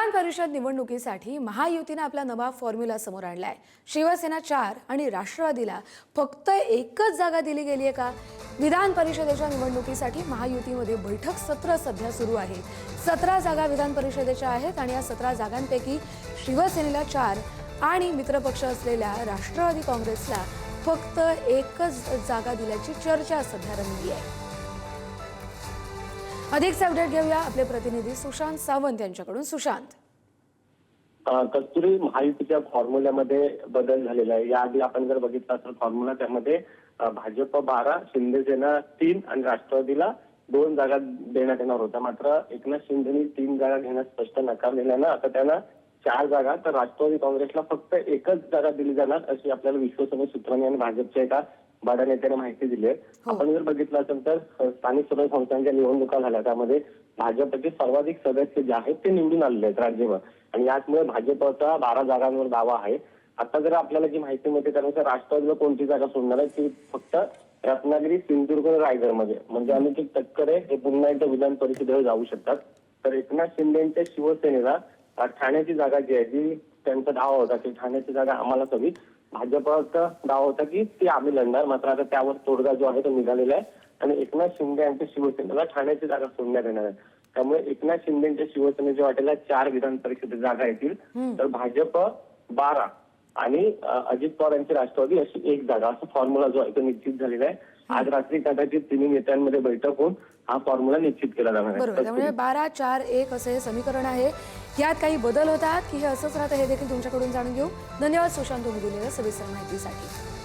विधान परिषद निवडणुकीसाठी महायुतीने आपला नवा फॉर्म्युला समोर आणलाय। शिवसेना 4 आणि राष्ट्रवादीला फक्त एकच जागा दिली गेली आहे का? विधान परिषदेच्या निवडणुकीसाठी महायुतीमध्ये बैठक सत्र सध्या सुरू आहे। 17 जागा विधान परिषदेच्या आहेत आणि या 17 जागांपैकी शिवसेनेला 4 आणि मित्रपक्ष असलेल्या राष्ट्रवादी काँग्रेसला फक्त एकच जागा दिल्याची चर्चा सध्या रंगली आहे। अधिक अपडेट घेऊया आपले प्रतिनिधी सुशांत सावंत यांच्याकडून। सुशांत, कस्तुरी महायुतीच्या फॉर्म्युल्यामध्ये बदल झालेला आहे। याआधी आपण जर बघितलं तर फॉर्म्युला त्यामध्ये भाजप 12, शिंदेसेना 3 आणि राष्ट्रवादीला 2 जागा देण्यात येणार होत्या। मात्र एकनाथ शिंदेनी 3 जागा घेण्यास स्पष्ट नकार दिल्यानं आता त्यांना 4 जागा तर राष्ट्रवादी काँग्रेसला फक्त एकच जागा दिली जाणार अशी आपल्याला विश्वसनीय सूत्रांनी आणि भाजपच्या एका बड्या नेत्याने माहिती दिली आहे। आपण जर बघितलं असेल तर स्थानिक स्वराज्य संस्थांच्या निवडणुका झाल्या त्यामध्ये भाजपचे सर्वाधिक सदस्य जे आहेत ते निवडून आलेले आहेत राज्यभर आणि याचमुळे भाजपचा 12 जागांवर दावा आहे। आता जर आपल्याला जी माहिती मिळते त्यानुसार राष्ट्रवादीला कोणती जागा सोडणार आहे ती फक्त रत्नागिरी, सिंधुदुर्ग आणि रायगडमध्ये म्हणजे अनुचित तटकरे हे पुन्हा एकदा विधान परिषदेवर जाऊ शकतात। तर एकनाथ शिंदेच्या शिवसेनेला ठाण्याची जागा जी आहे जी त्यांचा दावा होता की ठाण्याची जागा आम्हालाच हवी, भाजपचा दावा होता की ती आम्ही लढणार। मात्र आता त्यावर तोडगा जो आहे तो निघालेला आहे आणि एकनाथ शिंदे यांच्या शिवसेनेला ठाण्याची जागा सोडण्यात येणार आहे। त्यामुळे एकनाथ शिंदेच्या शिवसेनेच्या वाटेला 4 विधान परिषदेत जागा येतील तर भाजप 12 आणि अजित पवार यांची राष्ट्रवादी अशी 1 जागा असा फॉर्म्युला जो आहे तो निश्चित झालेला आहे। आज रात्री कदाचित तिन्ही नेत्यांमध्ये बैठक होऊन हा फॉर्म्युला निश्चित केला जाणार आहे। बरोबर, त्यामुळे 12, 4, 1 असे हे समीकरण आहे। यात काही बदल होतात की हे असंच राहतं हे देखील तुमच्याकडून जाणून घेऊ। धन्यवाद सुशांत, तुम्ही दिलेल्या सविस्तर माहितीसाठी।